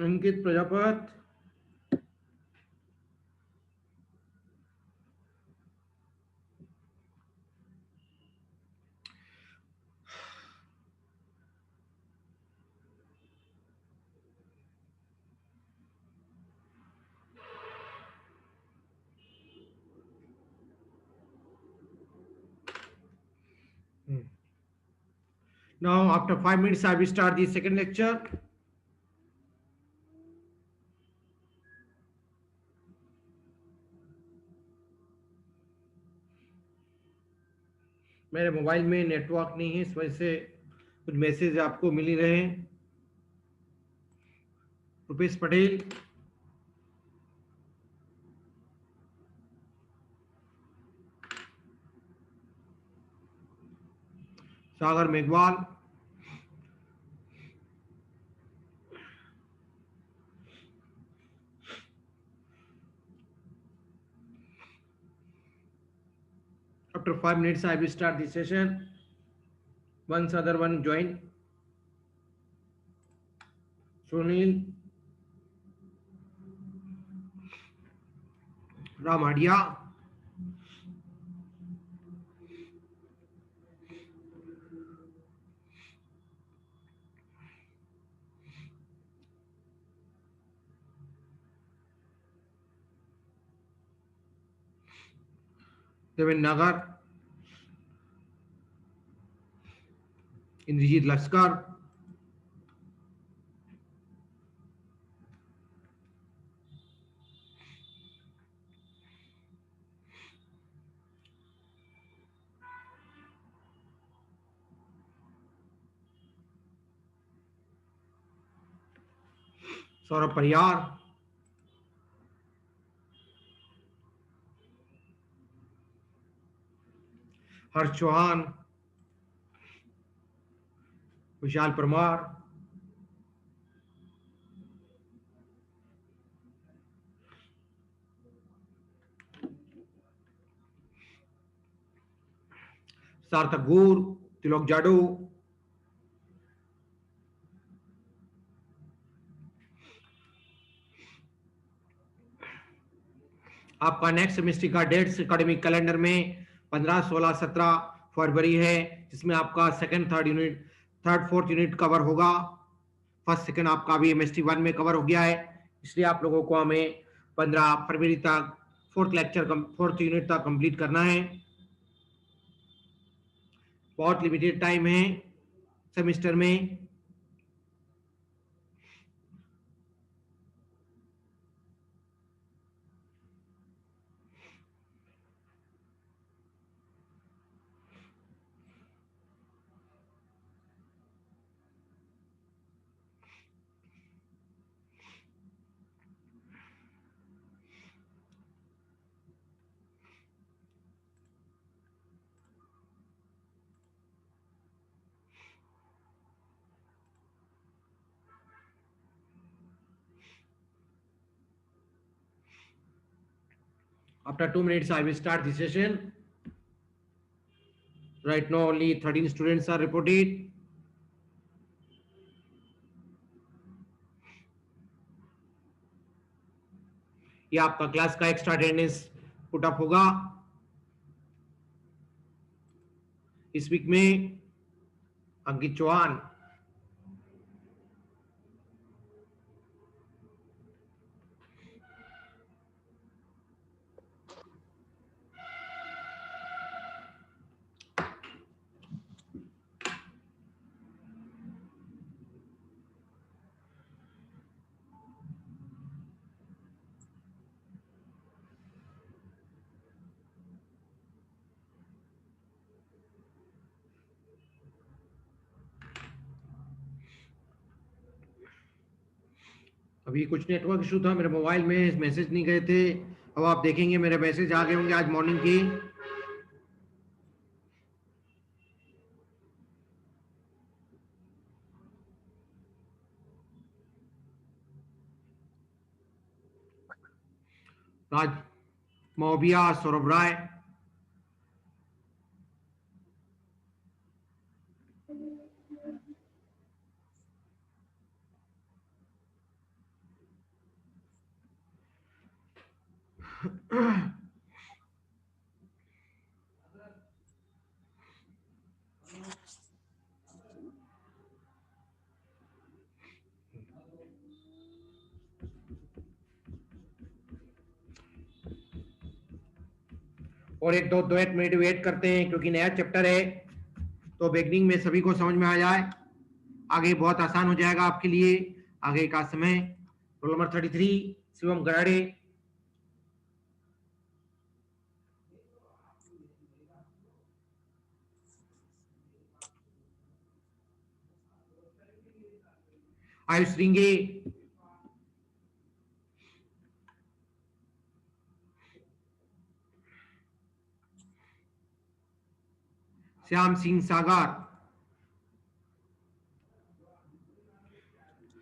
Ankit Prajapat, now after 5 minutes I will start the second lecture. मेरे mobile में network नहीं है, इस वजह से कुछ मैसेज आपको मिल ही रहे हैं. रुपेश पटेल, सागर Meghwal, after 5 minutes I will start the session. Once other one join. Sunil, Ramadia, Devin Nagar, Indrajit Laskar, Saurabh Pariyar, Harsh Chauhan, Vishal Parmar, Sarthak Gur, Tilok Jadoo, आपका नेक्स्ट सेमेस्टर का डेट्स एकेडमिक कैलेंडर में 15, 16, 17 फरवरी है, जिसमें आपका second third unit third fourth unit cover होगा. First second आपका अभी MST 1 में कवर हो गया है, इसलिए आप लोगों को हमें 15 फरवरी तक फोर्थ यूनिट तक कंप्लीट करना है. बहुत लिमिटेड टाइम है सेमेस्टर में. After 2 minutes, I will start the session. Right now, only 13 students are reported. ये आपका क्लास का एक्स्ट्रा अटेंडेंस पुटअप होगा. इस वीक में अंकित चौहान, अभी कुछ नेटवर्क इशू था, मेरे मोबाइल में मैसेज नहीं गए थे. अब आप देखेंगे मेरे मैसेज आ गए होंगे आज मॉर्निंग की. राज मौबिया, सौरभ राय, और एक दो 1 मिनट वेट करते हैं क्योंकि नया चैप्टर है, तो बिगनिंग में सभी को समझ में आ जाए, आगे बहुत आसान हो जाएगा आपके लिए आगे का समय। Roll number 33 Shivam Garade. आयुष रिंगे। श्याम सिंह सागर।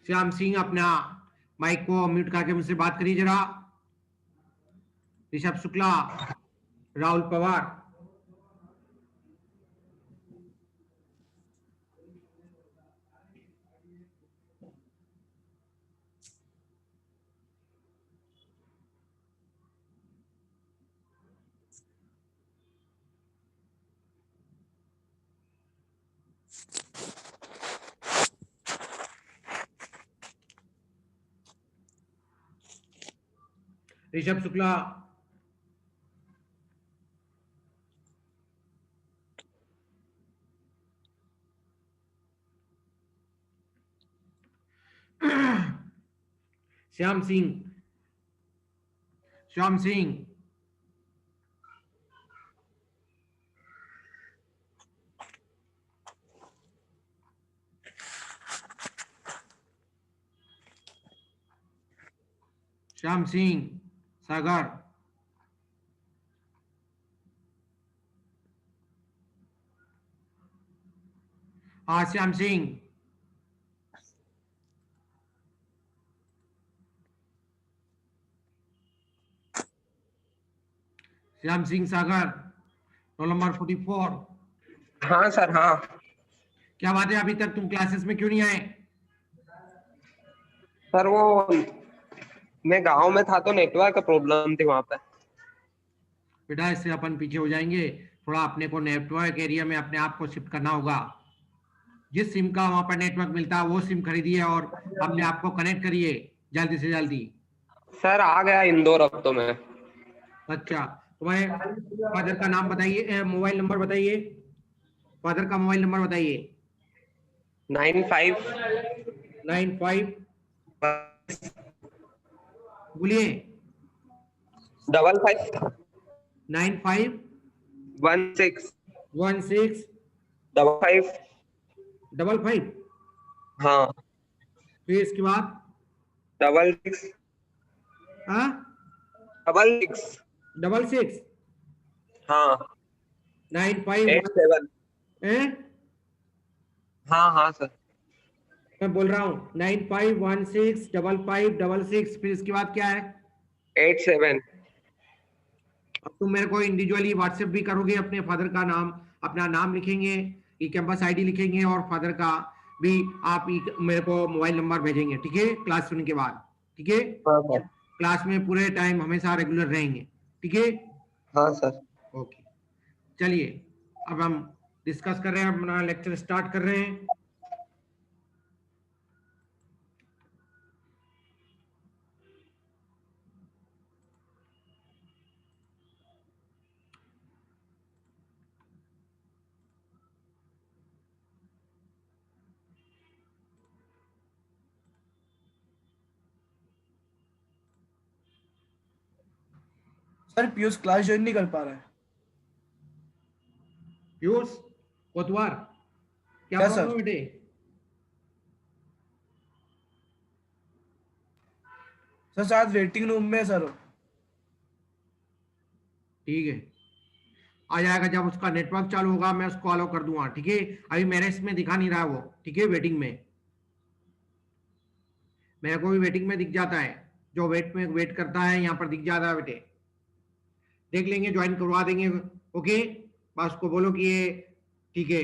श्याम सिंह अपना माइक को म्यूट करके मुझसे बात करिए जरा। ऋषभ शुक्ला। राहुल पवार। ऋषभ शुक्ला। श्याम सिंह। श्याम सिंह। श्याम सिंह सागर। हाँ श्याम सिंह। श्याम सिंह सागर रोल नंबर 44। हाँ सर हाँ। क्या बात है, अभी तक तुम क्लासेस में क्यों नहीं आए? सर वो मैं गांव में था तो नेटवर्क प्रॉब्लम थी वहां पे। बेटा इससे अपन पीछे हो जाएंगे, थोड़ा अपने को नेटवर्क एरिया में अपने आप को शिफ्ट करना होगा। जिस सिम का वहां पर नेटवर्क मिलता है वो सिम खरीदिए और अपने आप को कनेक्ट करिए जल्दी से जल्दी। सर आ गया इंदौर अब तो मैं। अच्छा, तुम्हारे फादर का नाम बताइए, मोबाइल नंबर बताइए, फादर का मोबाइल नंबर बताइए। 95 95 बोलिए। 55 95 16 16 55। 55। हाँ फिर इसके बाद 66 हाँ 66। 66। हाँ 95 87। हाँ हाँ सर। मैं बोल रहा हूँ 95165566। फिर इसके बाद क्या है? 87। अब तुम मेरे को इंडिविजुअली व्हाट्सएप भी करोगे, अपने फादर का नाम, अपना नाम लिखेंगे, ई कैंपस आईडी लिखेंगे और फादर का भी आप मेरे को मोबाइल नंबर भेजेंगे, ठीक है, क्लास सुनने के बाद। ठीक है, हाँ सर। क्लास में पूरे टाइम हमेशा रेगुलर रहेंगे, ठीक है। हाँ सर। ओके, चलिए अब हम डिस्कस कर रहे हैं, अपना लेक्चर स्टार्ट कर रहे हैं। सर पीयूष क्लास ज्वाइन नहीं कर पा रहा है। पीयूष कोतवार, क्या क्या प्रॉब्लम सर? बेटे? सर शायद वेटिंग रूम में है सर। ठीक है, आ जाएगा जब उसका नेटवर्क चालू होगा, मैं उसको अलाउ कर दूंगा, ठीक है। अभी मेरे इसमें दिखा नहीं रहा वो, ठीक है, वेटिंग में। मेरे को भी वेटिंग में दिख जाता है, जो वेट में वेट करता है यहाँ पर दिख जाता है बेटे। देख लेंगे, ज्वाइन करवा देंगे। ओके, बस उसको बोलो कि ये ठीक है।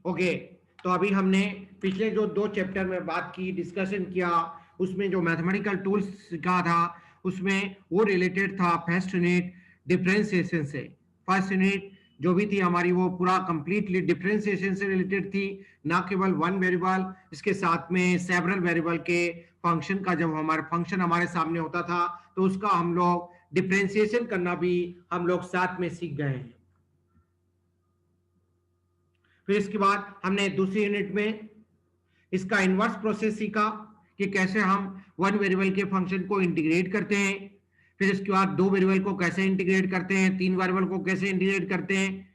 ओके, तो अभी हमने पिछले जो 2 चैप्टर में बात की, डिस्कशन किया, उसमें जो मैथमेटिकल टूल्स सीखा था उसमें वो रिलेटेड था फर्स्ट यूनिट डिफरेंशिएशन से। फर्स्ट यूनिट जो भी थी हमारी वो पूरा कंप्लीटली डिफरेंशिएशन से रिलेटेड थी, ना केवल वन वेरिएबल, इसके साथ में सेवरल वेरिएबल के फंक्शन का, जब हमारे फंक्शन हमारे सामने होता था तो उसका हम लोग डिफरेंशिएशन करना भी हम लोग साथ में सीख गए हैं। फिर इसके बाद हमने दूसरी यूनिट में इसका इनवर्स प्रोसेस सीखा कि कैसे हम वन वेरिएबल के फंक्शन को इंटीग्रेट करते हैं। फिर इसके बाद 2 वेरिएबल को कैसे इंटीग्रेट करते हैं, 3 वेरिएबल को कैसे इंटीग्रेट करते हैं,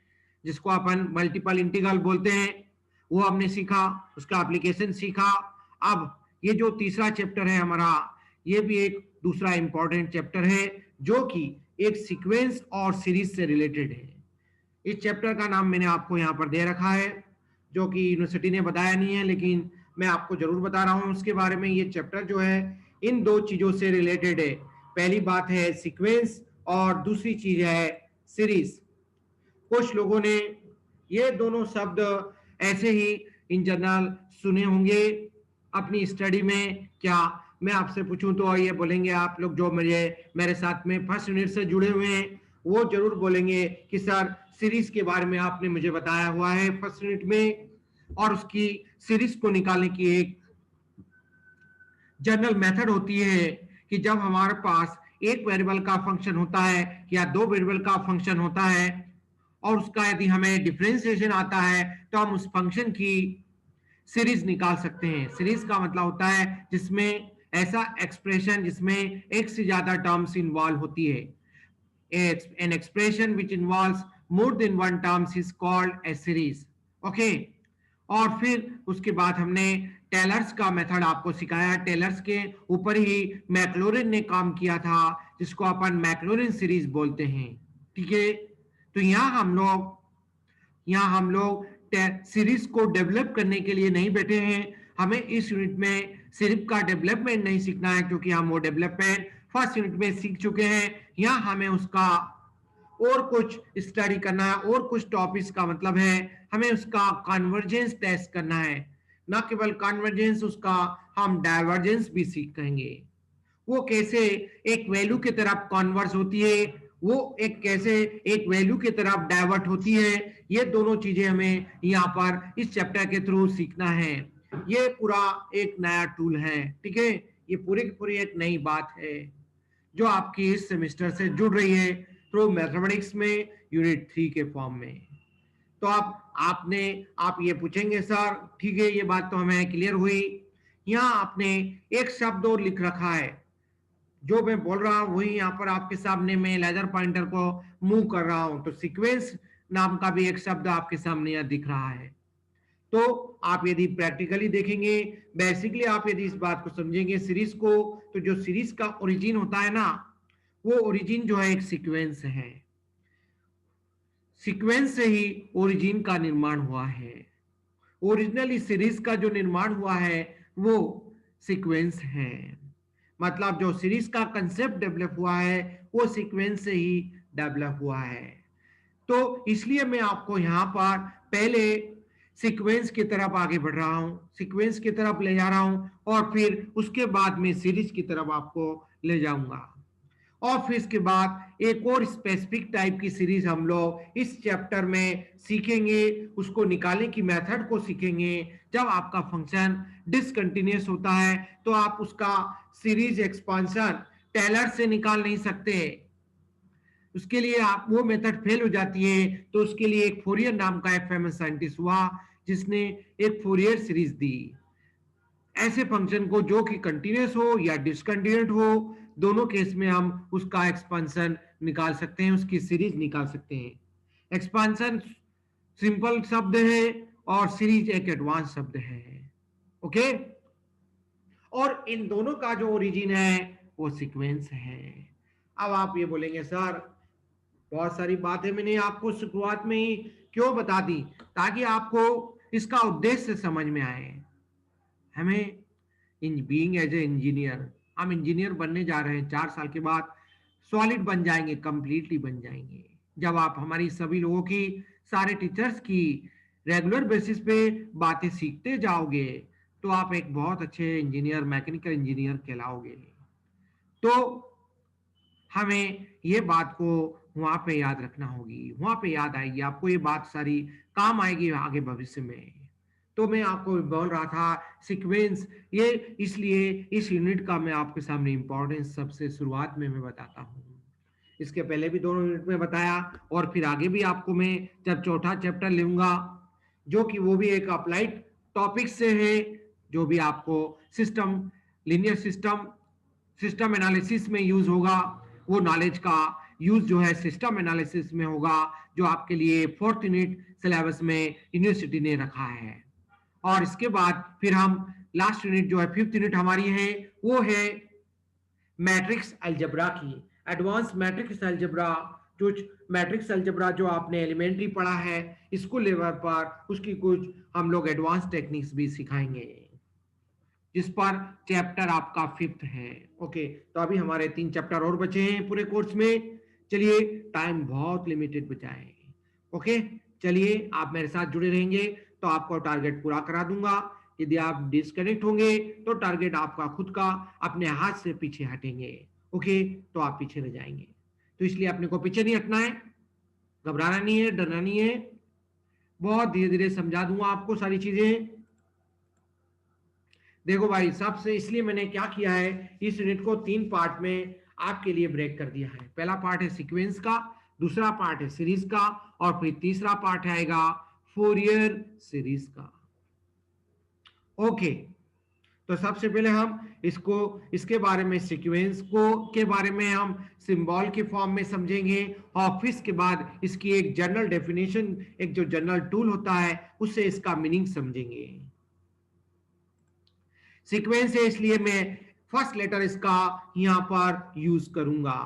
जिसको अपन मल्टीपल इंटीग्रल बोलते हैं, वो हमने सीखा, उसका एप्लीकेशन सीखा। अब ये जो तीसरा चैप्टर है हमारा, ये भी एक दूसरा इंपॉर्टेंट चैप्टर है जो कि एक सीक्वेंस और सीरीज से रिलेटेड है। इस चैप्टर का नाम मैंने आपको यहाँ पर दे रखा है, जो कि यूनिवर्सिटी ने बताया नहीं है, लेकिन मैं आपको जरूर बता रहा हूँ उसके बारे में। ये चैप्टर जो है इन 2 चीजों से रिलेटेड है। पहली बात है सीक्वेंस और दूसरी चीज है सीरीज। कुछ लोगों ने ये दोनों शब्द ऐसे ही इन जनरल सुने होंगे अपनी स्टडी में। क्या मैं आपसे पूछूं तो ये बोलेंगे आप लोग जो मेरे साथ में फर्स्ट यूनिट से जुड़े हुए हैं, वो जरूर बोलेंगे कि सर सीरीज के बारे में आपने मुझे बताया हुआ है फर्स्ट यूनिट में, और उसकी सीरीज को निकालने की एक जनरल मेथड होती है कि जब हमारे पास एक वेरिएबल का फंक्शन होता है या 2 वेरिएबल का फंक्शन होता है और उसका यदि हमें डिफरेंशिएशन आता है तो हम उस फंक्शन की सीरीज निकाल सकते हैं। सीरीज का मतलब होता है जिसमें ऐसा एक्सप्रेशन जिसमें एक से ज्यादा टर्म्स इन्वॉल्व होती है। An expression which involves more than one terms is called a series. Okay? और फिर उसके बाद हमने टेलर्स का मेथड आपको सिखाया। टेलर्स के ऊपर ही मैक्लोरिन ने काम किया था, जिसको अपन मैक्लोरिन सीरीज बोलते हैं। ठीक है, तो यहाँ हम लोग सीरीज को डेवलप करने के लिए नहीं बैठे हैं। हमें इस यूनिट में सिर्फ का डेवलपमेंट नहीं सीखना है, क्योंकि हम वो डेवलपमेंट फर्स्ट यूनिट में सीख चुके हैं। यहाँ हमें उसका और कुछ स्टडी करना है, और कुछ टॉपिक्स का मतलब है हमें उसका कन्वर्जेंस टेस्ट करना है। ना केवल कन्वर्जेंस, उसका हम डाइवर्जेंस भी सीखेंगे। वो कैसे एक वैल्यू की तरफ कन्वर्स होती है, वो एक कैसे एक वैल्यू की तरफ डाइवर्ट होती है, ये दोनों चीजें हमें यहाँ पर इस चैप्टर के थ्रू सीखना है। ये पूरा एक नया टूल है। ठीक है, ये पूरी की पूरी एक नई बात है जो आपकी इस सेमेस्टर से जुड़ रही है थ्रू मैथमेटिक्स में यूनिट 3 के फॉर्म में। तो आप ये पूछेंगे सर ठीक है, ये बात तो हमें क्लियर हुई, यहाँ आपने एक शब्द और लिख रखा है, जो मैं बोल रहा हूँ वही यहाँ पर आपके सामने मैं लेजर पॉइंटर को मूव कर रहा हूं, तो सीक्वेंस नाम का भी एक शब्द आपके सामने यहाँ दिख रहा है। तो आप यदि प्रैक्टिकली देखेंगे, बेसिकली आप यदि इस बात को समझेंगे सीरीज को, तो जो सीरीज का ओरिजिन होता है ना, वो ओरिजिन जो है एक सीक्वेंस है। सीक्वेंस से ही ओरिजिन का निर्माण हुआ है। ओरिजिनली सीरीज का जो निर्माण हुआ है वो सीक्वेंस है। मतलब जो सीरीज का कंसेप्ट डेवलप हुआ है वो सीक्वेंस से ही डेवलप हुआ है। तो इसलिए मैं आपको यहाँ पर पहले सीक्वेंस की तरफ आगे बढ़ रहा हूं, सीक्वेंस की तरफ ले जा रहा हूं, और फिर उसके बाद में सीरीज की तरफ आपको ले जाऊंगा। और फिर इसके बाद एक और स्पेसिफिक टाइप की सीरीज हम लोग इस चैप्टर में सीखेंगे, उसको निकालने की मेथड को सीखेंगे। जब आपका फंक्शन डिसकंटिन्यूअस होता है तो आप उसका सीरीज एक्सपांशन टेलर से निकाल नहीं सकते, उसके लिए आप वो मेथड फेल हो जाती है। तो उसके लिए एक फोरियर नाम का एक फेमस साइंटिस्ट हुआ जिसने एक फोरियर सीरीज दी। ऐसे फंक्शन को जो कि कंटिन्यूअस हो या डिसकंटिन्यूअस हो, दोनों केस में हम उसका एक्सपांशन निकाल सकते हैं, उसकी सीरीज निकाल सकते हैं। एक्सपांशन सिंपल शब्द है और सीरीज एक एडवांस शब्द है। ओके, और इन दोनों का जो ओरिजिन है वो सीक्वेंस है। अब आप ये बोलेंगे सर बहुत सारी बातें मैंने आपको शुरुआत में ही क्यों बता दी, ताकि आपको इसका उद्देश्य समझ में आए। हमें in being as a engineer, हम इंजीनियर बनने जा रहे हैं, 4 साल के बाद सॉलिड बन जाएंगे, कंप्लीटली बन जाएंगे। जब आप हमारी सभी लोगों की, सारे टीचर्स की रेगुलर बेसिस पे बातें सीखते जाओगे तो आप एक बहुत अच्छे इंजीनियर, मैकेनिकल इंजीनियर कहलाओगे। तो हमें ये बात को वहां पे याद रखना होगी, वहां पे याद आएगी आपको, ये बात सारी काम आएगी आगे भविष्य में। तो मैं आपको बोल रहा था सीक्वेंस, ये इसलिए इस यूनिट का मैं आपके सामने इंपॉर्टेंस सबसे शुरुआत में मैं बताता हूँ। इसके पहले भी दोनों यूनिट में बताया और फिर आगे भी आपको मैं जब चौथा चैप्टर लूंगा जो कि वो भी एक अप्लाइड टॉपिक से है, जो भी आपको system, linear system, system analysis में यूज होगा, वो नॉलेज का यूज जो है सिस्टम एनालिसिस में होगा, जो आपके लिए 4th यूनिट सिलेबस में यूनिवर्सिटी ने रखा है। और इसके बाद फिर हम लास्ट यूनिट जो है 5th यूनिट हमारी है, वो है मैट्रिक्स अलजेब्रा की, एडवांस मैट्रिक्स अलजेब्रा। जो मैट्रिक्स अलजेब्रा जो आपने एलिमेंट्री पढ़ा है स्कूल लेवल पर, उसकी कुछ हम लोग एडवांस टेक्निक्स भी सिखाएंगे, जिस पर चैप्टर आपका 5th है। ओके, तो अभी हमारे 3 चैप्टर और बचे हैं पूरे कोर्स में। चलिए, टाइम बहुत लिमिटेड बचा है। ओके, चलिए आप मेरे साथ जुड़े रहेंगे तो आपको टारगेट पूरा करा दूंगा। यदि आप डिस्कनेक्ट होंगे तो टारगेट आपका खुद का अपने हाथ से पीछे हटेंगे। ओके, तो आप पीछे रह जाएंगे। तो इसलिए अपने को पीछे नहीं हटना है, घबराना नहीं है, डरना नहीं है। बहुत धीरे धीरे समझा दूंगा आपको सारी चीजें। देखो भाई, सबसे इसलिए मैंने क्या किया है, इस यूनिट को 3 पार्ट में आपके लिए ब्रेक कर दिया है। पहला पार्ट है सीक्वेंस का, दूसरा पार्ट है सीरीज का, और फिर तीसरा पार्ट आएगा फोरियर सीरीज का। ओके, तो सबसे पहले हम इसको, इसके बारे में, सीक्वेंस को के बारे में हम सिंबल के फॉर्म में समझेंगे, और फिर इसके बाद इसकी एक जनरल डेफिनेशन, एक जो जनरल टूल होता है उससे इसका मीनिंग समझेंगे। सीक्वेंस है इसलिए मैं फर्स्ट लेटर इसका यहां पर यूज करूंगा।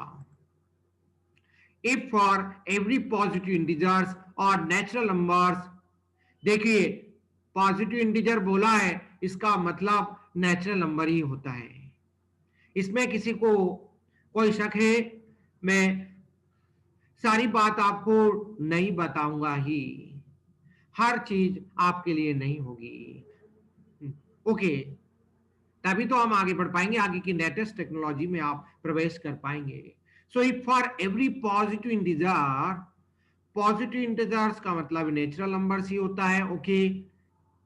If for every positive integers और नेचुरल नंबर्स, देखिए पॉजिटिव इंटीजर बोला है, इसका मतलब नेचुरल नंबर ही होता है। इसमें किसी को कोई शक है? मैं सारी बात आपको नहीं बताऊंगा ही, हर चीज आपके लिए नहीं होगी। ओके, तभी तो हम आगे बढ़ पाएंगे, आगे की लेटेस्ट टेक्नोलॉजी में आप प्रवेश कर पाएंगे। So if for every positive integer, positive integers का मतलब नेचुरल नंबर्स ही होता है। ओके,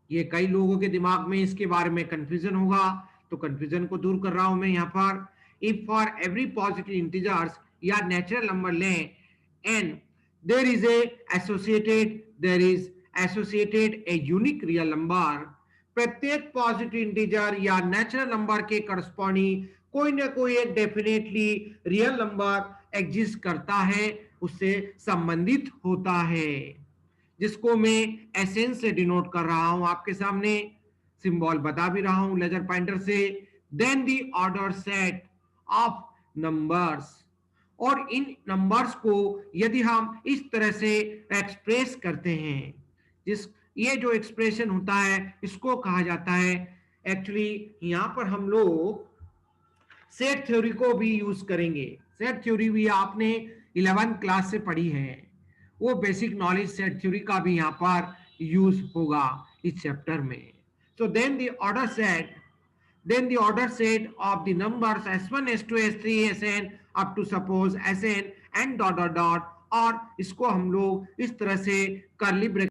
ये कई लोगों के दिमाग में इसके बारे में कंफ्यूजन होगा, तो कंफ्यूजन को दूर कर रहा हूं मैं यहाँ पर। If for every positive integers या नेचुरल नंबर लें, and there is associated a unique real number, प्रत्येक पॉजिटिव इंटीजर या नेचुरल नंबर के करस्पॉन्डिंग कोई ना कोई एक डेफिनेटली रियल नंबर एग्जिस्ट करता है, उससे संबंधित होता है, जिसको मैं एसेंस से डिनोट कर रहा हूं आपके सामने, सिंबल बता भी रहा हूं लेजर पॉइंटर से। Then the order set of numbers, और इन नंबर्स को यदि हम इस तरह से एक्सप्रेस करते हैं, जिस ये जो एक्सप्रेशन होता है इसको कहा जाता है, एक्चुअली यहां पर हम लोग सेट थ्योरी को भी यूज करेंगे। सेट थ्योरी भी आपने 11th क्लास से पढ़ी है, वो बेसिक नॉलेज सेट थ्योरी का भी यहाँ पर यूज होगा इस चैप्टर में। So then the order set of the numbers s1 s2 s3 sn up to suppose sn and dot dot dot, और इसको हम लोग इस तरह से कर्ली ब्रेक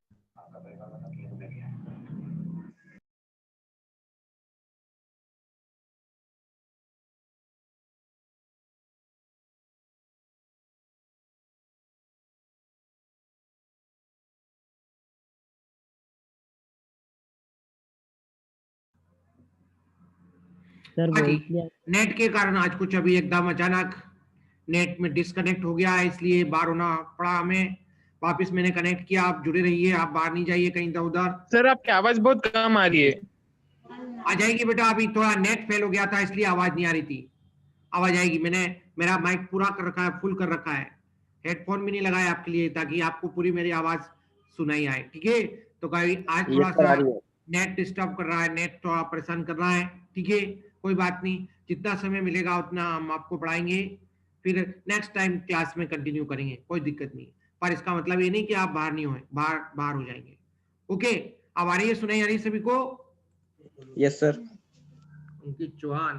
सर हाँ जी, वॉइस क्लियर? नेट के कारण आज कुछ अभी एकदम अचानक नेट में डिस्कनेक्ट हो गया है, इसलिए बाहर होना पड़ा हमें। वापस मैंने कनेक्ट किया, आप जुड़े रहिए, आप बाहर नहीं जाइए कहीं इधर उधर। सर आपकी आवाज बहुत कम आ रही है। आ जाएगी बेटा, अभी थोड़ा नेट फेल हो गया था इसलिए आवाज नहीं आ रही थी, आवाज आएगी। मैंने मेरा माइक पूरा कर रखा है, फुल कर रखा है, हेडफोन भी नहीं लगाया आपके लिए, ताकि आपको पूरी मेरी आवाज सुनाई आए। ठीक है, तो कहीं आज थोड़ा सा नेट डिस्टर्ब कर रहा है, नेट थोड़ा परेशान कर रहा है। ठीक है, कोई बात नहीं, जितना समय मिलेगा उतना हम आपको पढ़ाएंगे, फिर नेक्स्ट टाइम क्लास में कंटिन्यू करेंगे, कोई दिक्कत नहीं। पर इसका मतलब ये नहीं कि आप बाहर नहीं हो, बाहर हो जाएंगे। ओके, अब आ रही है, सुनाई आ रही है सभी को? Yes sir. अंकित चौहान,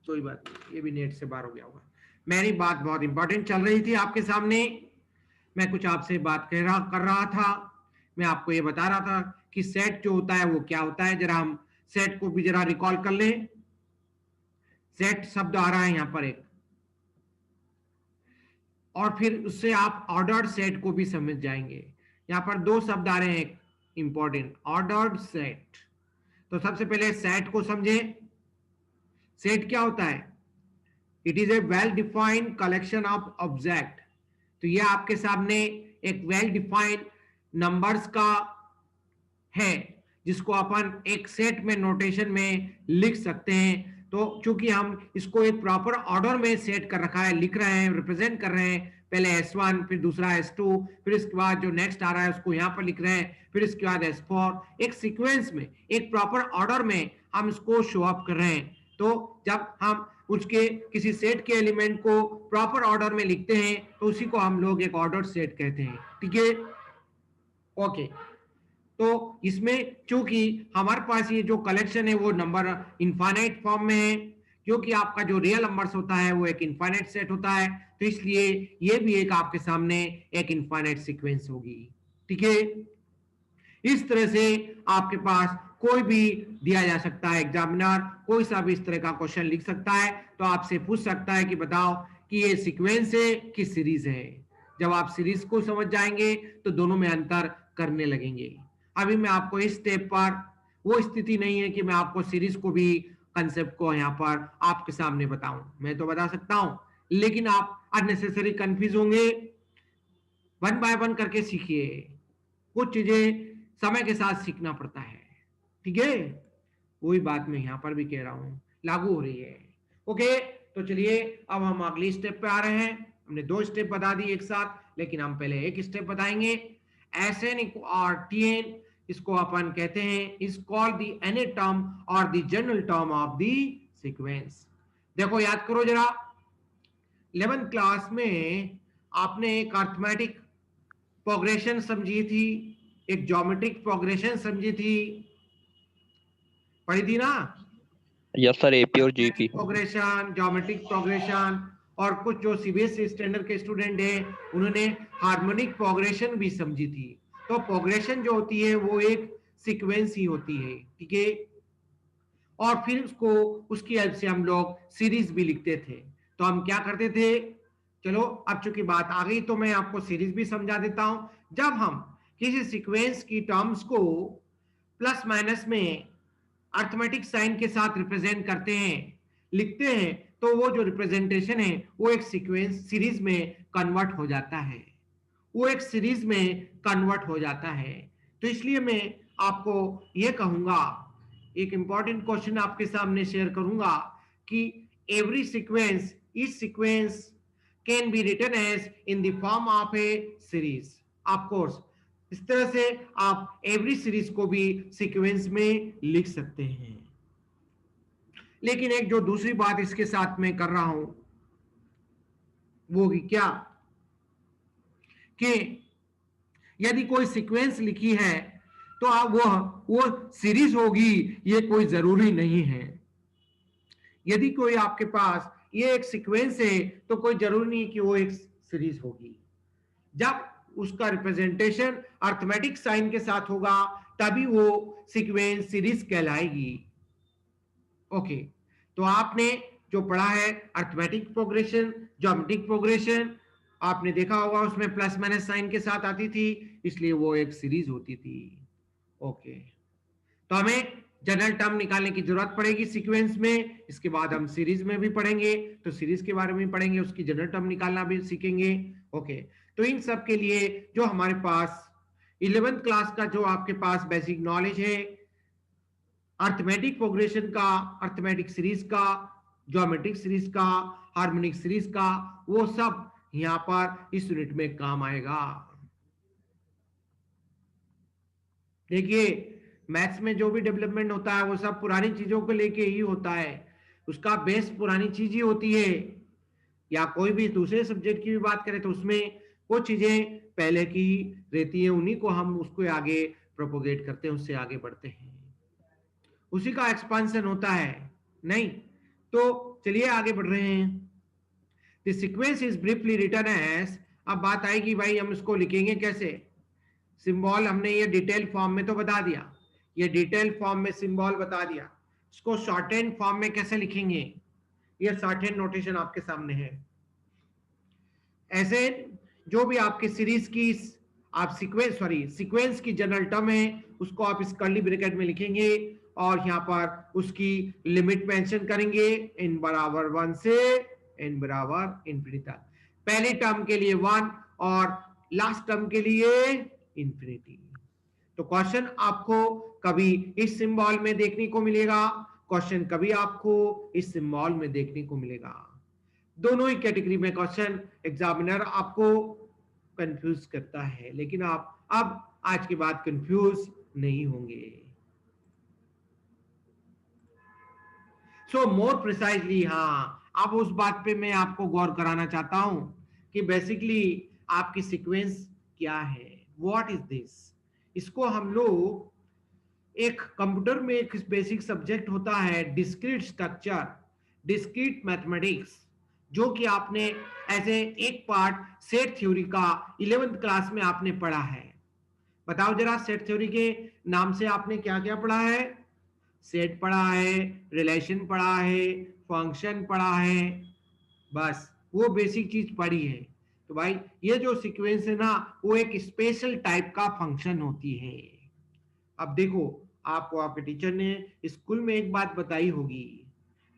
कोई बात नहीं, ये भी नेट से बाहर हो गया होगा। मेरी बात बहुत इंपॉर्टेंट चल रही थी आपके सामने, मैं कुछ आपसे बात कर रहा था। मैं आपको ये बता रहा था कि सेट जो होता है वो क्या होता है। जरा हम सेट को भी जरा रिकॉल कर लें। सेट शब्द आ रहा है यहां पर एक, और फिर उससे आप ऑर्डर्ड सेट को भी समझ जाएंगे। यहां पर दो शब्द आ रहे हैं इंपॉर्टेंट, ऑर्डर्ड सेट। तो सबसे पहले सेट को समझे। सेट क्या होता है? It is a well defined collection of object. तो ये आपके सामने एक वेल डिफाइंड नंबर्स का है जिसको अपन एक सेट में नोटेशन में लिख सकते हैं। तो चूंकि हम इसको एक प्रॉपर ऑर्डर में सेट कर रखा है, लिख रहे हैं, रिप्रेजेंट कर रहे हैं, पहले S1, फिर दूसरा S2, फिर इसके बाद जो नेक्स्ट आ रहा है उसको यहाँ पर लिख रहे हैं, फिर इसके बाद S4, एक सीक्वेंस में, एक प्रॉपर ऑर्डर में हम इसको शो अप कर रहे हैं। तो जब हम उसके किसी सेट के एलिमेंट को प्रॉपर ऑर्डर में लिखते हैं तो उसी को हम लोग एक ऑर्डर सेट कहते हैं। ठीक है, ओके। तो इसमें चूंकि हमारे पास ये जो कलेक्शन है वो नंबर इनफाइनाइट फॉर्म में है, क्योंकि आपका जो रियल नंबर्स होता है वो एक इनफाइनाइट सेट होता है, तो इसलिए ये भी एक आपके सामने एक इनफाइनाइट सीक्वेंस होगी। ठीक है, इस तरह से आपके पास कोई भी दिया जा सकता है, एग्जामिनर कोई सा भी इस तरह का क्वेश्चन लिख सकता है, तो आपसे पूछ सकता है कि बताओ कि ये सीक्वेंस है कि सीरीज है। जब आप सीरीज को समझ जाएंगे तो दोनों में अंतर करने लगेंगे। अभी मैं आपको इस स्टेप पर, वो स्थिति नहीं है कि मैं आपको सीरीज को भी कंसेप्ट को यहाँ पर आपके सामने बताऊं। मैं तो बता सकता हूं, लेकिन आप अननेसेसरी कंफ्यूज होंगे। वन बाय वन करके सीखिए, कुछ चीजें समय के साथ सीखना पड़ता है। ठीक है, वही बात मैं यहाँ पर भी कह रहा हूं, लागू हो रही है। ओके, तो चलिए अब हम अगली स्टेप पे आ रहे हैं। हमने दो स्टेप बता दी एक साथ, लेकिन हम पहले एक स्टेप बताएंगे। SN और TN, इसको अपन कहते हैं is called the nth term और the general term of the sequence. देखो याद करो जरा, 11th क्लास में आपने एक अर्थमेटिक प्रोग्रेशन समझी थी, एक ज्योमेट्रिक प्रोग्रेशन समझी थी, पढ़ी थी ना? यस सर, AP और GP। प्रोग्रेशन, ज्योमेट्रिक प्रोग्रेशन, और कुछ जो CBSE स्टैंडर्ड के स्टूडेंट हैं उन्होंने हार्मोनिक प्रोग्रेशन भी समझी थी। तो प्रोग्रेशन जो होती है वो एक सीक्वेंस ही होती है। ठीक है, और फिर उसको, उसकी हेल्प से हम लोग सीरीज भी लिखते थे। तो हम क्या करते थे, चलो अब चूंकि बात आ गई तो मैं आपको सीरीज भी समझा देता हूं। जब हम किसी सीक्वेंस की टर्म्स को प्लस माइनस में अर्थमेटिक साइन के साथ रिप्रेजेंट करते हैं, लिखते हैं, तो वो जो रिप्रेजेंटेशन है वो एक सीक्वेंस सीरीज में कन्वर्ट हो जाता है, वो एक सीरीज में कन्वर्ट हो जाता है। तो इसलिए मैं आपको ये कहूंगा, एक इंपॉर्टेंट क्वेश्चन आपके सामने शेयर करूंगा कि every sequence, each sequence can be written as in the form of a series. Of course इस तरह से आप एवरी सीरीज को भी सीक्वेंस में लिख सकते हैं। लेकिन एक जो दूसरी बात इसके साथ में कर रहा हूं वो क्या, कि यदि कोई सीक्वेंस लिखी है तो आप वो सीरीज होगी, ये कोई जरूरी नहीं है। यदि कोई आपके पास ये एक सीक्वेंस है तो कोई जरूरी नहीं कि वो एक सीरीज होगी। जब उसका रिप्रेजेंटेशन अर्थमेटिक साइन के साथ होगा तभी वो सीक्वेंस सीरीज कहलाएगी। ओके, तो आपने जो पढ़ा है अर्थमेटिक प्रोग्रेशन, ज्योमेट्रिक प्रोग्रेशन, आपने देखा होगा उसमें प्लस माइनस साइन के साथ आती थी, इसलिए वो एक सीरीज होती थी। ओके, तो हमें जनरल टर्म निकालने की जरूरत पड़ेगी सीक्वेंस में। इसके बाद हम सीरीज में भी पढ़ेंगे, तो सीरीज के बारे में पढ़ेंगे, उसकी जनरल टर्म निकालना भी सीखेंगे। ओके, तो इन सब के लिए जो हमारे पास 11th क्लास का जो आपके पास बेसिक नॉलेज है, अर्थमेटिक प्रोग्रेशन का, अर्थमेटिक सीरीज का, ज्योमेट्रिक सीरीज का, हार्मोनिक सीरीज का, वो सब यहां पर इस यूनिट में काम आएगा। देखिए, मैथ्स में जो भी डेवलपमेंट होता है वो सब पुरानी चीजों को लेके ही होता है, उसका बेस पुरानी चीज ही होती है। या कोई भी दूसरे सब्जेक्ट की भी बात करें तो उसमें वो चीजें पहले की रहती है उन्हीं को हम उसको आगे प्रोपोगेट करते हैं, उससे आगे बढ़ते हैं, उसी का एक्सपांशन होता है। नहीं तो चलिए आगे बढ़ रहे हैं। The sequence is briefly written as, अब बात आएगी भाई हम इसको लिखेंगे कैसे। सिंबल हमने ये डिटेल फॉर्म में तो बता दिया, ये डिटेल फॉर्म में सिंबल बता दिया, इसको शॉर्ट हैंड फॉर्म में कैसे लिखेंगे, ये शॉर्ट हैंड नोटेशन आपके सामने है। ऐसे जो भी आपके सीरीज की आप सीक्वेंस की जनरल टर्म है उसको आप इस कर्ली ब्रैकेट में लिखेंगे और यहाँ पर उसकी लिमिट मेंशन करेंगे n बराबर 1 से n बराबर इंफिनिटी तक। पहली टर्म के लिए 1 और लास्ट टर्म के लिए इंफिनिटी। तो क्वेश्चन आपको कभी इस सिंबल में देखने को मिलेगा, क्वेश्चन कभी आपको इस सिंबल में देखने को मिलेगा। दोनों ही कैटेगरी में क्वेश्चन एग्जामिनर आपको कंफ्यूज करता है, लेकिन आप अब आज के बाद कंफ्यूज नहीं होंगे। सो मोर प्रिसाइजली, हाँ अब उस बात पे मैं आपको गौर कराना चाहता हूं कि बेसिकली आपकी सीक्वेंस क्या है, व्हाट इज दिस। इसको हम लोग एक कंप्यूटर में एक बेसिक सब्जेक्ट होता है डिस्क्रीट स्ट्रक्चर, डिस्क्रीट मैथमेटिक्स, जो कि आपने ऐसे एक पार्ट सेट थ्योरी का 11th क्लास में आपने पढ़ा है। बताओ जरा सेट थ्योरी के नाम से आपने क्या क्या पढ़ा है। सेट पढ़ा है, रिलेशन पढ़ा है, फंक्शन पढ़ा है, बस वो बेसिक चीज पढ़ी है। तो भाई ये जो सीक्वेंस है ना वो एक स्पेशल टाइप का फंक्शन होती है। अब देखो आपको आपके टीचर ने स्कूल में एक बात बताई होगी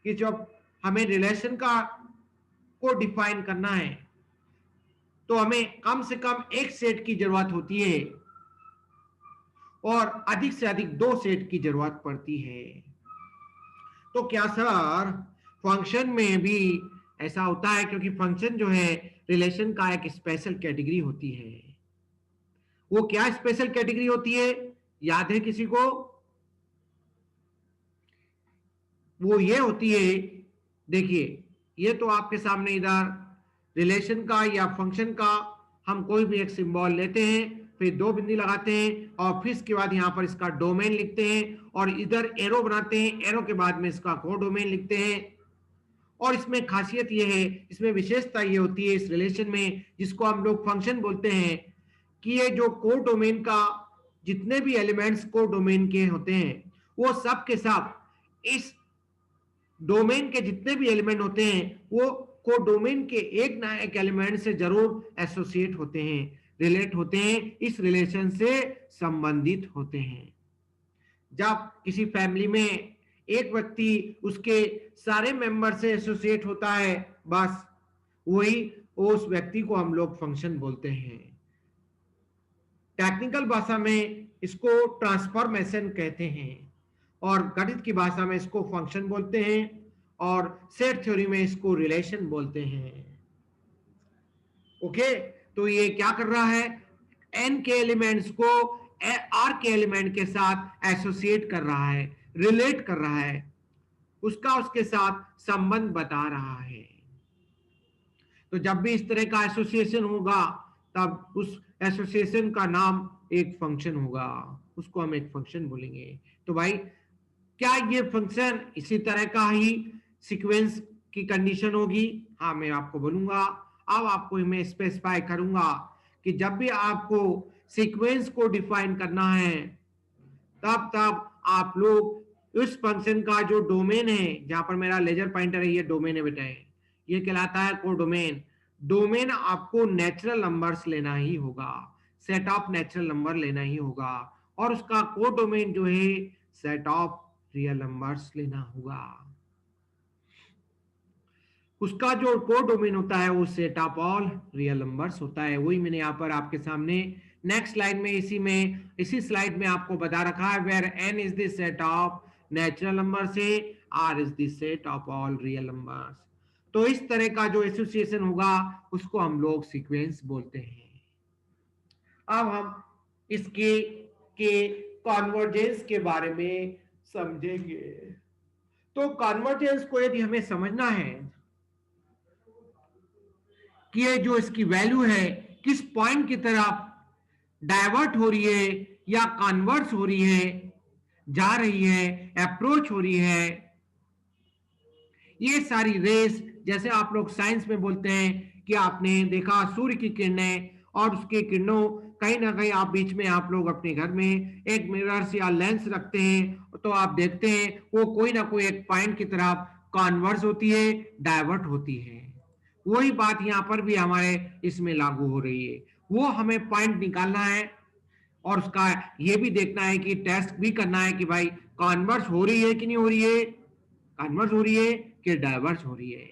कि जब हमें रिलेशन को डिफाइन करना है तो हमें कम से कम एक सेट की जरूरत होती है और अधिक से अधिक 2 सेट की जरूरत पड़ती है। तो क्या सर फंक्शन में भी ऐसा होता है, क्योंकि फंक्शन जो है रिलेशन का एक स्पेशल कैटेगरी होती है। वो क्या स्पेशल कैटेगरी होती है, याद है किसी को? वो ये होती है, देखिए ये तो आपके सामने इधर रिलेशन का या फंक्शन का हम कोई भी एक सिंबल लेते हैं, फिर 2 बिंदी लगाते हैं और फिर इसके बाद यहाँ पर इसका डोमेन लिखते हैं और इधर एरो बनाते हैं, एरो के बाद में इसका कोडोमेन लिखते हैं। और इसमें खासियत ये है, इसमें विशेषता ये होती है इस रिलेशन में जिसको हम लोग फंक्शन बोलते हैं कि ये जो कोडोमेन का जितने भी एलिमेंट्स कोडोमेन के होते हैं वो सब के सब इस डोमेन के जितने भी एलिमेंट होते हैं वो कोडोमेन के एक ना एक एलिमेंट से जरूर एसोसिएट होते हैं, रिलेट होते हैं, इस रिलेशन से संबंधित होते हैं। जब किसी फैमिली में एक व्यक्ति उसके सारे मेंबर से एसोसिएट होता है, बस वही उस व्यक्ति को हम लोग फंक्शन बोलते हैं। टेक्निकल भाषा में इसको ट्रांसफॉर्मेशन कहते हैं और गणित की भाषा में इसको फंक्शन बोलते हैं और सेट थ्योरी में इसको रिलेशन बोलते हैं। ओके, तो ये क्या कर रहा है, n के एलिमेंट्स को r के एलिमेंट के साथ एसोसिएट कर रहा है, रिलेट कर रहा है, उसका उसके साथ संबंध बता रहा है। तो जब भी इस तरह का एसोसिएशन होगा तब उस एसोसिएशन का नाम एक फंक्शन होगा, उसको हम एक फंक्शन बोलेंगे। तो भाई क्या ये फंक्शन इसी तरह का ही सीक्वेंस की कंडीशन होगी? हाँ मैं आपको बोलूंगा। अब आपको मैं स्पेसिफाई करूंगा कि जब भी आपको सीक्वेंस को डिफाइन करना है तब आप लोग उस फंक्शन का जो डोमेन है, जहां पर मेरा लेजर पॉइंटर है ये डोमेन है बेटा, ये कहलाता है कोडोमेन। डोमेन आपको नेचुरल नंबर्स लेना ही होगा, सेट ऑफ नेचुरल नंबर लेना ही होगा और उसका कोडोमेन जो है सेट ऑफ रियल नंबर्स लेना होगा। उसका जो कोडोमेन होता है वो set of all real numbers होता है। वही मैंने यहाँ पर आपके सामने नेक्स्ट स्लाइड में इसी स्लाइड में आपको बता रखा है, where n is the set of natural number से r is the set of all real numbers. तो इस तरह का जो एसोसिएशन होगा उसको हम लोग सीक्वेंस बोलते हैं। अब हम इसके कॉन्वर्जेंस के बारे में समझेंगे। तो कॉन्वर्जेंस को यदि हमें समझना है कि ये जो इसकी वैल्यू है किस पॉइंट की तरफ डाइवर्ट हो रही है या कन्वर्स हो रही है, जा रही है, अप्रोच हो रही है। ये सारी रेस, जैसे आप लोग साइंस में बोलते हैं कि आपने देखा सूर्य की किरणें और उसके किरणों, कहीं ना कहीं आप बीच में आप लोग अपने घर में एक मिरर या लेंस रखते हैं तो आप देखते हैं वो कोई ना कोई एक पॉइंट की तरफ कन्वर्स होती है, डाइवर्ट होती है। वही बात यहाँ पर भी हमारे इसमें लागू हो रही है। वो हमें पॉइंट निकालना है और उसका ये भी देखना है कि टेस्ट भी करना है कि भाई कन्वर्स हो रही है कि नहीं हो रही है, कन्वर्स हो रही है कि डाइवर्स हो रही है।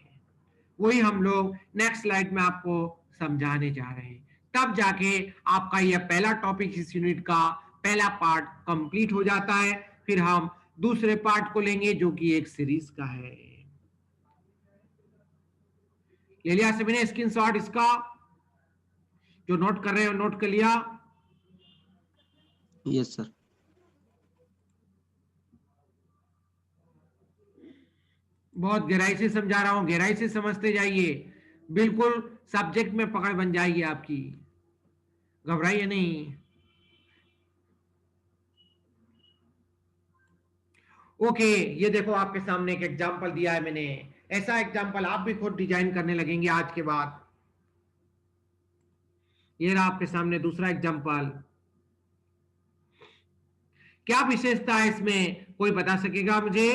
वही हम लोग नेक्स्ट स्लाइड में आपको समझाने जा रहे हैं। तब जाके आपका यह पहला टॉपिक इस यूनिट का पहला पार्ट कंप्लीट हो जाता है। फिर हम दूसरे पार्ट को लेंगे जो कि एक सीरीज का है। ले लिया सभी ने स्क्रीनशॉट इसका? जो नोट कर रहे हो नोट कर लिया? Yes sir. बहुत गहराई से समझा रहा हूं, गहराई से समझते जाइए, बिल्कुल सब्जेक्ट में पकड़ बन जाएगी आपकी, घबराइए नहीं। ओके, ये देखो आपके सामने एक एग्जांपल दिया है मैंने। ऐसा एग्जांपल आप भी खुद डिजाइन करने लगेंगे आज के बाद। ये रहा आपके सामने दूसरा एग्जांपल। क्या विशेषता है इसमें, कोई बता सकेगा मुझे?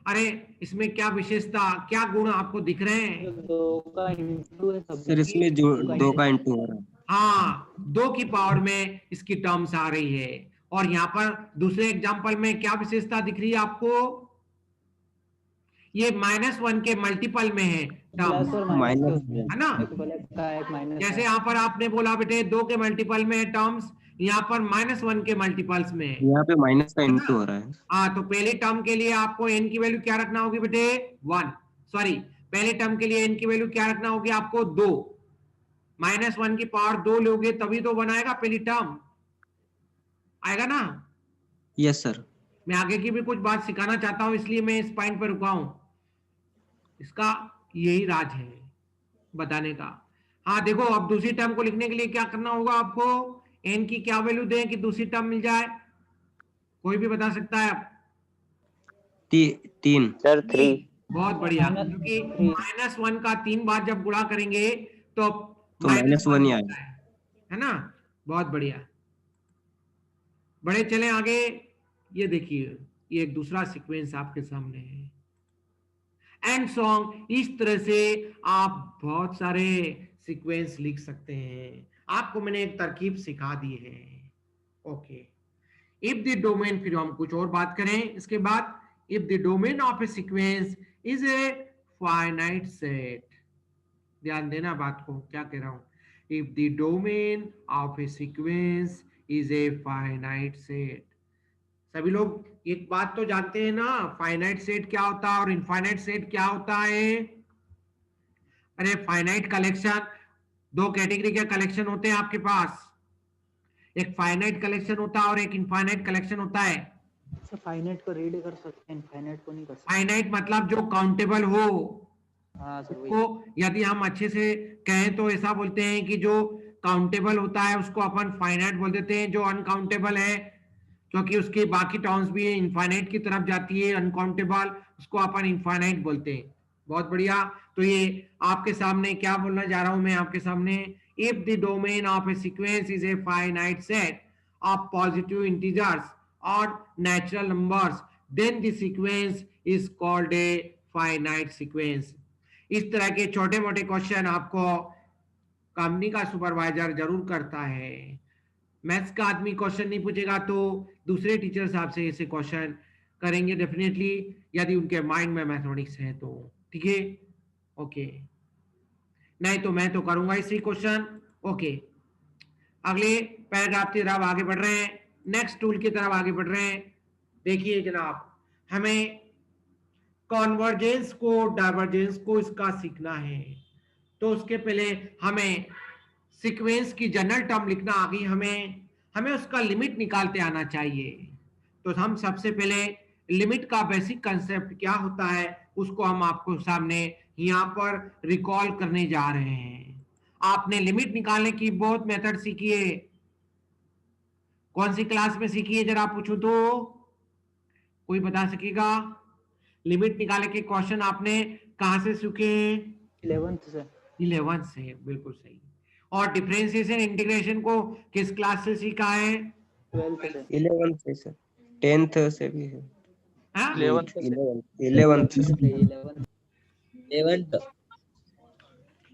अरे इसमें क्या विशेषता, क्या गुण आपको दिख रहे हैं? सर इसमें जो 2 का इंटू हो रहा है। हाँ, 2 की पावर में इसकी टर्म्स आ रही है। और यहाँ पर दूसरे एग्जांपल में क्या विशेषता दिख रही है आपको? ये -1 के मल्टीपल में है टर्म्स, माइनस है ना? जैसे यहाँ पर आपने बोला बेटे 2 के मल्टीपल में है टर्म्स, यहाँ पर -1 के मल्टीपल्स में है। यहाँ पे माइनस का इंटू हो रहा है। हाँ, तो पहले टर्म के लिए आपको n की वैल्यू क्या रखना होगी बेटे? 1। सॉरी, पहले टर्म के लिए n की वैल्यू क्या रखना होगी आपको? 2। -1 की पावर 2 लोगे तभी तो बनाएगा पहली टर्म, आएगा ना? Yes sir. मैं आगे की भी कुछ बात सिखाना चाहता हूं, इसलिए मैं इस पॉइंट पर रुका हूं। इसका यही राज है बताने का। हाँ देखो, अब दूसरी टर्म को लिखने के लिए क्या करना होगा आपको? n की क्या वैल्यू दें कि दूसरी टर्म मिल जाए? कोई भी बता सकता है? 3 सर 3। बहुत बढ़िया, क्योंकि -1 का 3 बार जब गुणा करेंगे तो -1 ही आएगा, है ना? बहुत बढ़िया, बड़े चले आगे। ये देखिए, ये एक दूसरा सीक्वेंस आपके सामने है, एंड सॉन्ग। इस तरह से आप बहुत सारे सीक्वेंस लिख सकते हैं। आपको मैंने एक तरकीब सिखा दी है। ओके, इफ द डोमेन, फिर हम कुछ और बात करें इसके बाद। If the domain of a sequence is a finite set, ध्यान देना बात को, क्या कह रहा हूं? If the domain of a sequence is a finite set. सभी लोग एक बात तो जानते हैं ना, फाइनाइट सेट क्या होता है और इनफाइनाइट सेट क्या होता है? अरे फाइनाइट कलेक्शन, 2 कैटेगरी के कलेक्शन होते हैं आपके पास, एक फाइनाइट कलेक्शन होता है और एक इनफाइनाइट कलेक्शन होता है। फाइनाइट को रीड कर सकते हैं, इनफाइनाइट को नहीं कर सकते। फाइनाइट मतलब जो काउंटेबल हो। हाँ सर, वही। को यदि हम अच्छे से कहें तो ऐसा बोलते हैं कि जो काउंटेबल होता है उसको अपन फाइनाइट बोल देते हैं, जो अनकाउंटेबल है क्योंकि उसकी बाकी टर्म्स भी इनफाइनाइट की तरफ जाती है, अनकाउंटेबल, उसको अपन इनफाइनाइट बोलते हैं। बहुत बढ़िया। तो ये आपके सामने क्या बोलना जा रहा हूं मैं आपके सामने, if the domain of a sequence is a finite set of positive integers और natural numbers, then the sequence is called a finite sequence. इस तरह के छोटे मोटे क्वेश्चन आपको कंपनी का सुपरवाइजर जरूर करता है। मैथ्स का आदमी क्वेश्चन नहीं पूछेगा तो दूसरे टीचर साहब से ऐसे क्वेश्चन करेंगे डेफिनेटली, यदि उनके माइंड में मैथमेटिक्स है तो। ठीक है, ओके, नहीं तो मैं तो करूंगा इसी क्वेश्चन। ओके, अगले पैराग्राफ की तरफ आगे बढ़ रहे हैं, नेक्स्ट टूल की तरफ आगे बढ़ रहे हैं। देखिए जनाब, हमें कॉन्वर्जेंस को, डाइवर्जेंस को इसका सीखना है, तो उसके पहले हमें सीक्वेंस की जनरल टर्म लिखना आ गई, हमें उसका लिमिट निकालते आना चाहिए। तो हम सबसे पहले लिमिट का बेसिक कंसेप्ट क्या होता है उसको हम आपको सामने यहाँ पर रिकॉल करने जा रहे हैं। आपने लिमिट निकालने की बहुत मेथड सीखी है, कौन सी क्लास में सीखी है जरा पूछूं तो कोई बता सकेगा? लिमिट निकालने के क्वेश्चन आपने कहां से सीखे हैं? 11th से 11 से, बिल्कुल सही। और डिफरेंशिएशन इंटीग्रेशन को किस क्लास से सीखा है? 12th से 11th से सर, 10th से भी है। हाँ? 11th 11th से 11th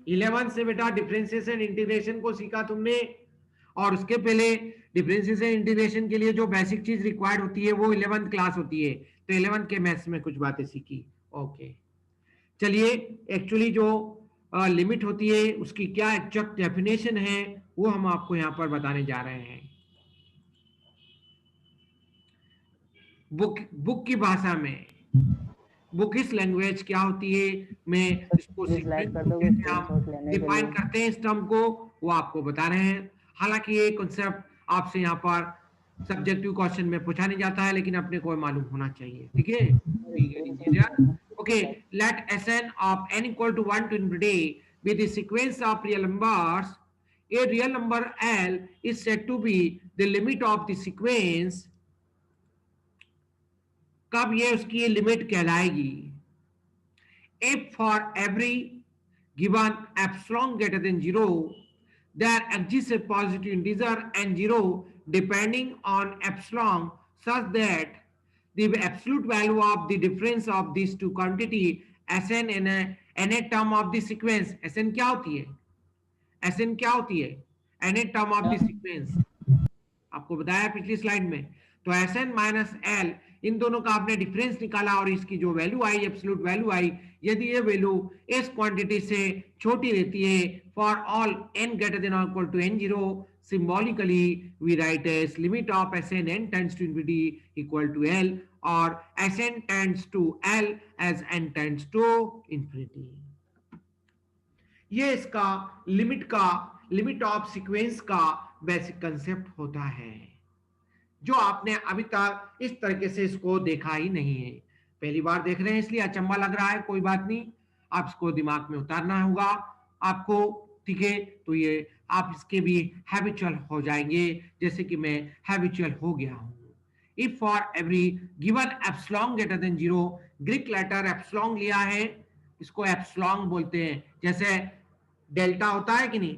11 से बेटा डिफरेंशिएशन इंटीग्रेशन को सीखा तुमने, और उसके पहले डिफरेंशिएशन इंटीग्रेशन के लिए जो बेसिक चीज रिक्वायर्ड होती है वो 11th क्लास होती है, तो 11th के मैथ्स में कुछ बातें सीखी। ओके, चलिए एक्चुअली जो लिमिट होती है उसकी क्या एग्जैक्ट डेफिनेशन है वो हम आपको यहाँ पर बताने जा रहे हैं। बुक की भाषा में, बुक इस लैंग्वेज क्या होती है, मैं इसको स्लाइड कर दोगे स्क्रीनशॉट लेने के डिफाइन लिए। करते हैं इस टर्म को, वो आपको बता रहे हैं। हालांकि ये कॉन्सेप्ट आपसे यहाँ पर सब्जेक्टिव क्वेश्चन में पूछा नहीं जाता है, लेकिन अपने को मालूम होना चाहिए, ठीक है? Okay, let Sn of n equal to 1 to infinity be the sequence of real numbers. A real number L is said to be the limit of the sequence. कब ये उसकी लिमिट कहलाएगी? If for every given epsilon greater than 0 there exists a positive integer and 0 depending on epsilon such that the absolute value of the difference of these two quantity Sn and a term of the sequence, Sn क्या होती है? Sn क्या होती है? n term of the sequence, आपको बताया पिछली slide में। तो Sn माइनस L, इन दोनों का आपने डिफरेंस निकाला और इसकी जो वैल्यू आई, एब्सोल्यूट वैल्यू आई, यदि ये वैल्यू इस क्वांटिटी से छोटी रहती है for all n greater than और equal to n0, symbolically we write as limit of Sn n tends to infinity equal to L or Sn tends to L as n tends to infinity। ये इसका limit of sequence का basic concept होता है, जो आपने अभी तक इस तरीके से इसको देखा ही नहीं है, पहली बार देख रहे हैं इसलिए अचंभा लग रहा है, कोई बात नहीं, आप इसको दिमाग में उतारना होगा आपको, ठीक है? तो ये आप इसके भी हैबिचुअल हो जाएंगे, जैसे कि मैं हैबिचुअल हो गया हूं। If for every given epsilon greater than 0, Greek letter epsilon लिया है, इसको एप्सिलॉन बोलते हैं, जैसे डेल्टा होता है कि नहीं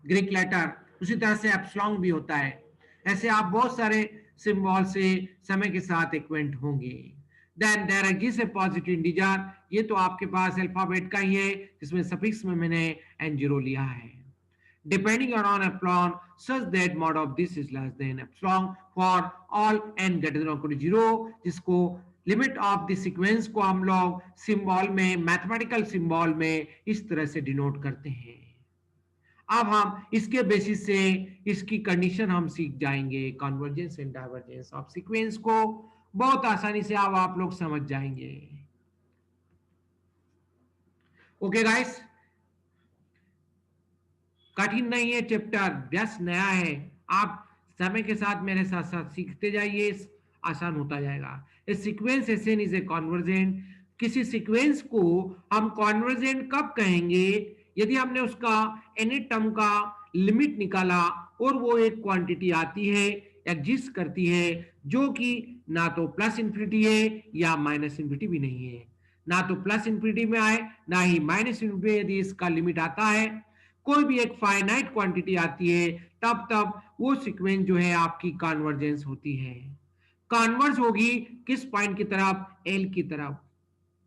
ग्रीक लेटर, उसी तरह से एप्सिलॉन भी होता है। ऐसे आप बहुत सारे सिंबल से समय के साथ एक्वेंट होंगे। Then there exist a positive integer, ये तो आपके पास अल्फाबेट का ही है, जिसमें सफिक्स में मैंने n0 लिया है। Depending on epsilon such that mod of this is less than epsilon for all n greater than और 0, जिसको लिमिट ऑफ द सीक्वेंस को हम लोग सिंबल में, मैथमेटिकल सिंबल में इस तरह से डिनोट करते हैं। अब हम इसके बेसिस से इसकी कंडीशन हम सीख जाएंगे, convergence and divergence of sequence को बहुत आसानी से अब आप लोग समझ जाएंगे। ओके गाइस, कठिन नहीं है चैप्टर, जस्ट नया है, आप समय के साथ मेरे साथ साथ सीखते जाइए, आसान होता जाएगा। A sequence Sn is a convergent, किसी सीक्वेंस को हम कन्वर्जेंट कब कहेंगे? यदि हमने उसका एन टर्म का लिमिट निकाला और वो एक क्वांटिटी आती है, एग्जिस्ट करती है, जो कि ना तो प्लस इंफिनिटी है या माइनस इंफिनिटी भी नहीं है, ना तो प्लस इंफिनिटी में आए ना ही माइनस इंफिनिटी में, यदि इसका लिमिट आता है, कोई भी एक फाइनाइट क्वांटिटी आती है, तब वो सीक्वेंस जो है आपकी कन्वर्जेंस होती है। कन्वर्ज होगी किस पॉइंट की तरफ? एल की तरफ,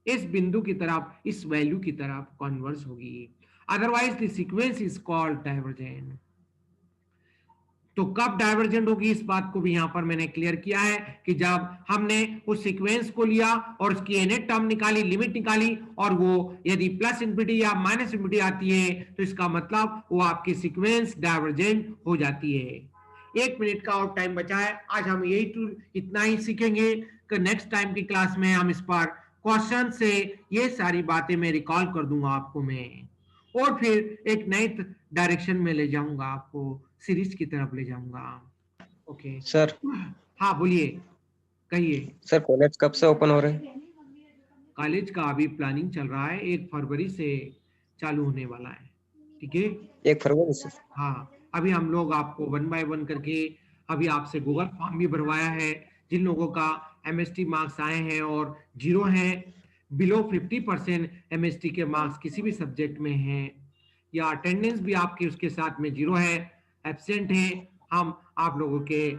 इस बिंदु की तरफ, इस वैल्यू की तरफ कन्वर्ज होगी, otherwise the sequence is called divergent. तो कब डाइवर्जेंट होगी, इस बात को भी यहां पर मैंने क्लियर किया है कि जब हमने उस सीक्वेंस को लिया और उसकी एन टर्म निकाली, लिमिट निकाली, और वो यदि प्लस इंफिनिटी या माइनस इंफिनिटी आती है, तो इसका मतलब वो आपकी सीक्वेंस डाइवर्जेंट हो जाती है। 1 मिनट का और टाइम बचा है, आज हम यही टूल इतना ही सीखेंगे कि नेक्स्ट टाइम की क्लास में हम इस पर क्वेश्चन से ये सारी बातें मैं रिकॉल कर दूंगा आपको मैं, और फिर एक नई डायरेक्शन में ले जाऊंगा, आपको सीरीज की तरफ ले जाऊंगा। Okay sir. हाँ बोलिए, कहिए। सर कॉलेज कब से ओपन हो रहे हैं? कॉलेज का अभी प्लानिंग चल रहा है, 1 फरवरी से चालू होने वाला है। ठीक है। 1 फरवरी से। हाँ, अभी हम लोग आपको 1 बाय 1 करके अभी आपसे गूगल फॉर्म भी भरवाया है। जिन लोगों का एमएसटी मार्क्स आए हैं और 0 हैं, बिलो 50% एमएसटी के मार्क्स किसी भी सब्जेक्ट में हैं, या अटेंडेंस भी आपकी उसके साथ में 0 है, एब्सेंट है, हम आप लोगों के